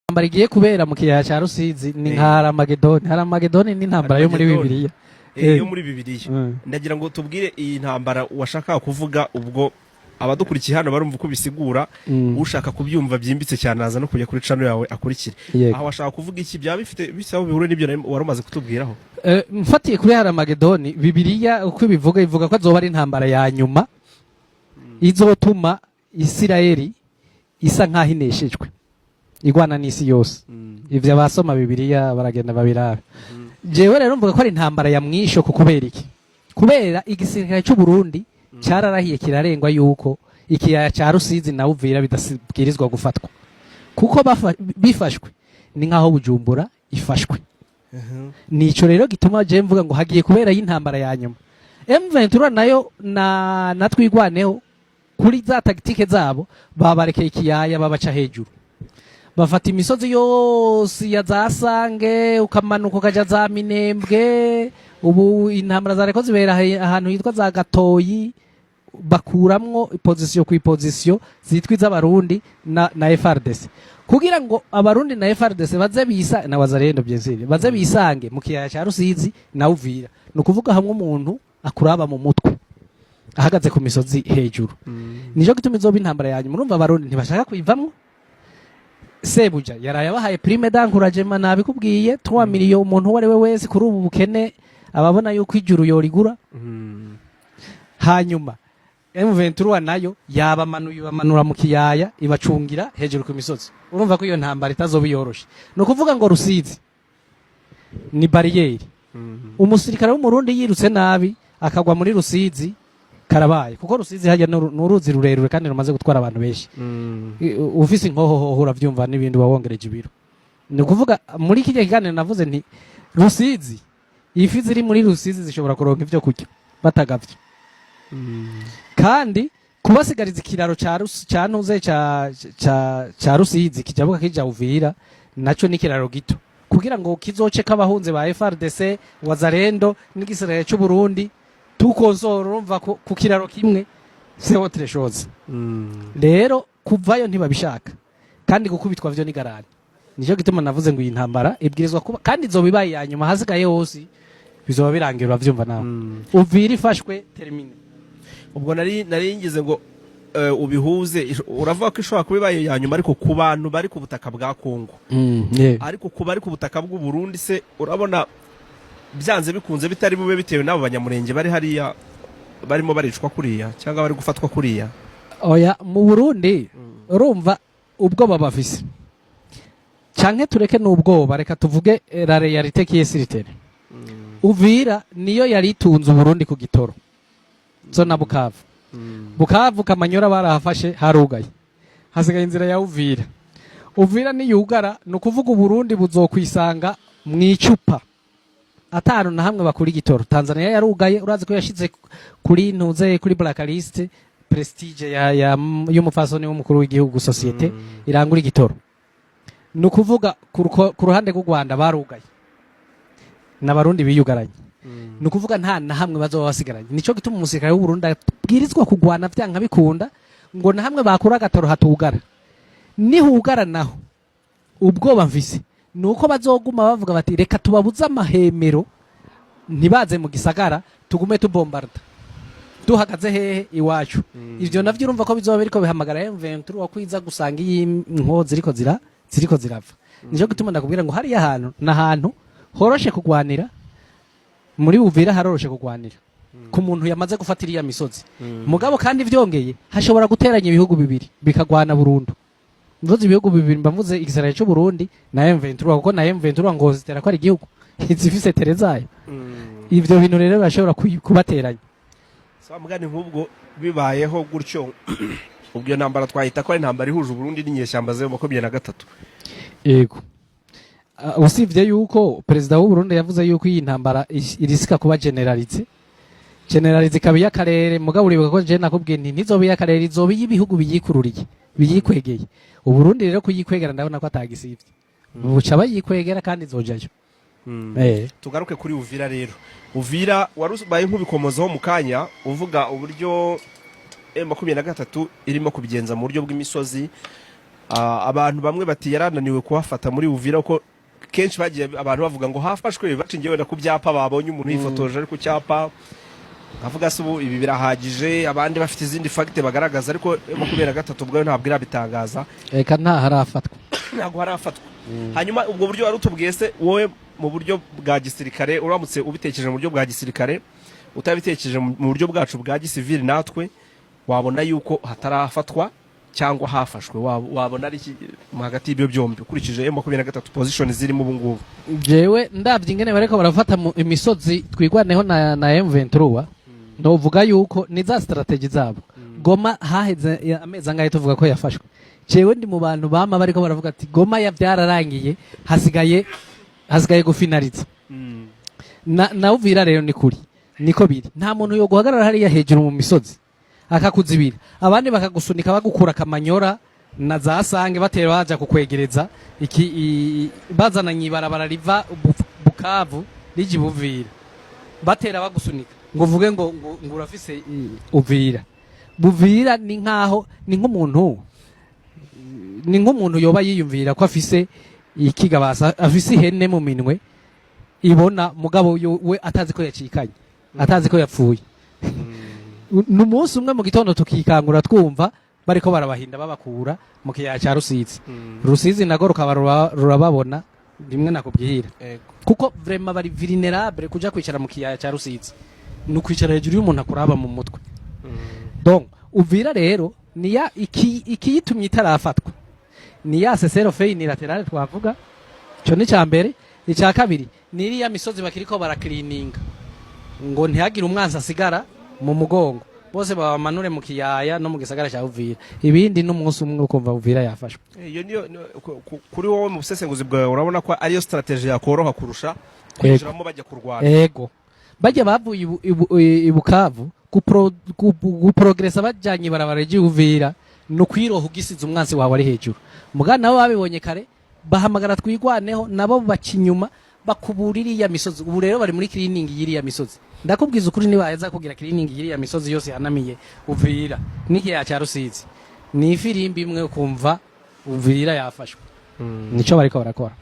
intambara igiye kubera mu kiyaya ca Rusizi ni nka Haramagedoni. Haramagedoni ni intambara yo muri Bibiliya. Yo muri Bibiliya. Ndagira ngo tubwire iyi ntambara washaka kuvuga ubwo abadukurikiye hano barumva uko bisigura ushaka kubyumva byimbitse cyane aza no kujya kuri channel yawe akurikire. Aho washaka kuvuga iki byaba bifite bisaba bihure n'ibyo warumaze kutubwiraho. Mfatiye kuri Haramagedoni Bibiliya uko bivuga ivuga ko azoba ari intambara ya nyuma izotuma Isirayeli isa nkaho ineshejwe igwana n'isi yose. Ivyo abasoma Bibiliya baragenda babirabe. Jewe rero mvuga ko ari intambara ya mwisho kubera iki? Kubera igisirikare cy'u Burundi cyararahiye kirarengwa yuko ikiyaya ca Rusizi na Uvira bidasibwirizwa gufatwa. Kuko bifashwe ni nkaho Bujumbura ifashwe. Nico rero gituma je mvuga ngo hagiye kubera y'intambara ya nyuma. M23 nayo na twigwaneho kuri za tactique zabo babarekeye ikiyaya babaca hejuru. Bafata imisozi yose ya zasange ukamanuka ukaja za Minembwe. Ubu intambara zareko zibera ahantu hitwa za Gatoyi bakuramwo position ku position zitwa iz'abarundi na FRDC kugira ngo abarundi na FRDC baze bisa na wazarendo byensire baze bisange mu kiyaya ca Rusizi na Uvira no kuvuga hamwe umuntu akuraba mu mutwe ahagaze ku misozi hejuru nijo gituma izoba intambara yanyu murumva abarundi ntibashaka kuyivamwo. Sebuja yaraye bahaye prime d'encouragement nabikubwiye 3 million umuntu wari we wese kuri ubu bukene ababona yuko ijuru yorigura. Hanyuma M23 nayo yabamanura mu kiyaya ibacungira hejuru ku misozi. Urumva ko iyo ntambara itazoba yoroshe. No kuvuga ngo Rusizi ni barriere. Umusirikare w'umurundi yirutse nabi akagwa muri Rusizi karabaye kuko Rusizi hajya n'uruzi rurerure kandi rumaze gutwara abantu benshi. Ufise inkoho uravyumva n'ibindi wawongereje ibiro. Ni kuvuga muri kijya kiganiro navuze nti Rusizi ifi ziri muri Rusizi zishobora kuronka ivyo kurya batagavye. Kandi kubasigariza ikiraro ca ntuze ca Rusizi kijabuka kija Uvira naco ni kiraro gito kugira ngo kizoce kabahunze ba FRDC wazarendo n'igisirikare cy'u Burundi tukonsora urumva ku kiraro kimwe c'est autre chose. Rero kuvayo ntibabishaka kandi gukubitwa vyo ni garani. Nico gituma navuze ngo iyi ntambara ibwirizwa kuba kandi izobibaye ya nyuma hasigaye hose bizoba birangira bavyumva nawe. Uvira ifashwe termine. Ubwo nari ngize ngo ubihuze uravuga ko ishobora kubibaye ya nyuma ariko ku bantu bari ku butaka bwa Kongo. Ariko ku bari ku butaka bw'u Burundi se urabona byanze bikunze bitari bube bitewe n'abo banyamurenge bari hariya barimo baricwa kuriya cyangwa bari gufatwa kuriya. Oya mu Burundi urumva ubwoba bafise. Canke tureke n'ubwoba reka tuvuge la realite qui est sur terre. Uvira niyo yari itunze Burundi ku gitoro. Zona Bukavu. Bukavu Kamanyora barahafashe harugaye. Hasigaye inzira ya Uvira. Uvira ni yugara no kuvuga Burundi buzokwisanga mwicupa. Atanu na hamwe bakuri gitoro. Tanzania yarugaye urazi ko yashize kuri ntuze kuri blacklist prestige y'umufasoni w'umukuru w'igihugu societe irangura igitoro. No kuvuga ku ruhande rw'u Rwanda barugaye. N'abarundi biyugaranye. No kuvuga nta na hamwe bazoba basigaranye. Nico gituma umusirikare w'u Burundi abwirizwa kugwana vyanka bikunda ngo na hamwe bakura gatoro hatugara. Ni hugara naho ubwoba mvise nuko bazoguma bavuga bati reka tubabuza amahemero ntibaze mu gisagara tugume tubombarda duhagaze hehe iwacu. Ivyo navyo urumva ko bizoba biriko bihamagara M23 wakwiza gusanga inko ziriko zirava. Nico gituma ndakubwira ngo hari ahantu n'ahantu horoshe kugwanira muri Uvira haroroshe kugwanira ku muntu yamaze gufatira iya misozi. Mugabo kandi vyongeye hashobora guteranya ibihugu bibiri bikagwana burundu. Mvuze ibihugu bibiri mbavuze igisirikare cy'u Burundi na M23 kuko na M23 ngo zitera ko ari igihugu izifise terezayo. Ivyo bintu rero bashobora kubateranya. Sawa mugani nk'ubwo bibayeho gutyo ubwo ntambara twahita ko ari ntambara ihuje Burundi n'inyeshyamba ze 23. Yego. Usivye yuko president w'u Burundi yavuze yuko iyi ntambara irisika kuba generalize kabiya karere mugabo uribuka ko je nakubwiye nti nizobe yakarere izobe y'ibihugu biyikururiye biyikwegeye. U Burundi rero kuyikwegera ndabona ko atagisivye buca bayikwegera kandi zojayo. Tugaruke kuri Uvira rero. Uvira warubaye nk'ubikomozaho mu kanya uvuga uburyo M23 irimo kubigenza mu buryo bw'imisozi abantu bamwe bati yarananiwe kuhafata muri Uvira ko kenshi bagiye abantu bavuga ngo hafashwe bacingiye wenda ku byapa babonye umuntu yifotoje ari ku cyapa avuga se ubu ibi birahagije abandi bafite izindi fagite bagaragaza ariko 23 ubwo ntabwo irabitangaza reka nta harafatwa ntabwo harafatwa hanyuma ubwo buryo wari utubwiye se wowe mu buryo bwa gisirikare uramutse ubitekereje mu buryo bwa gisirikare utabitekereje mu buryo bwacu bwa gisivili natwe wabona yuko hatarafatwa cyangwa hafashwe wabona ari hagati y'ibyo byombi ukurikije M23 position zirimo ubu ngubu jewe ndavye ingene bareko barafata imisozi twigwaneho na M23 novuga yuko ni za strategy zabo Goma haheze amezi angahe tuvuga ko yafashwe jewe ndi mu bantu bama bariko baravuga ati Goma yavyararangiye hasigaye gufinaliza na Uvira rero ni kuri niko biri nta muntu yo guhagarara hariya hejuru mu misozi akakuzibira abandi bakagusunika bagukura kamanyora na za sange batera baja kukwegereza bazana nyibarabara riva Bukavu riji Buvira batera bagusunika ngo vuge ngo urafise Uvira Buvira ni nkaho ni nk'umuntu yoba yiyumvira ko afise ikigabasa afise ihene mu minwe ibona mugabo we atazi ko yacikanye atazi ko yapfuye numunsi umwe mu gitondo tukikangura twumva bariko barabahinda babakura mu kiyaya cya Rusizi nago rurababona rimwe nakubwira kuko vraiment bari vulnerable kuja kwicara mu kiyaya cya Rusizi nukwicara hejuru y'umuntu akuraba mu mutwe donc Uvira rero niya ikiyitumye itarafatwa niya sesero feini lateral twavuga cyo ni cyambere icya kabiri niriya misozi bakiriko baraklininga ngo ntihagire umwanzi asigara mu mugongo bose babamanure mu kiyaya no mu gisagara cya Uvira ibindi n'umunsi umwe ukumva Uvira yafashwe iyo niyo kuri wowe mu busesenguzi bwawe urabona ko ariyo strategy yakoroha kurusha kwinjiramo bajya kurwana yego bajya bavuye ibukavu guprogressa bajanye barabara y'Uvira no kwiroha ugisize umwanzi wawe ari hejuru mugana nabo babibonye kare bahamagara twigwaneho nabo bakinyuma bakuburira iya misozi ubu rero bari muri cleaning yiriya misozi ndakubwiza ukuri niba yaza kugira cleaning yiriya misozi yose yanamiye Uvira n'ikiya cya Rusizi ni ifirimbi imwe kumva Uvira yafashwe nico bariko barakora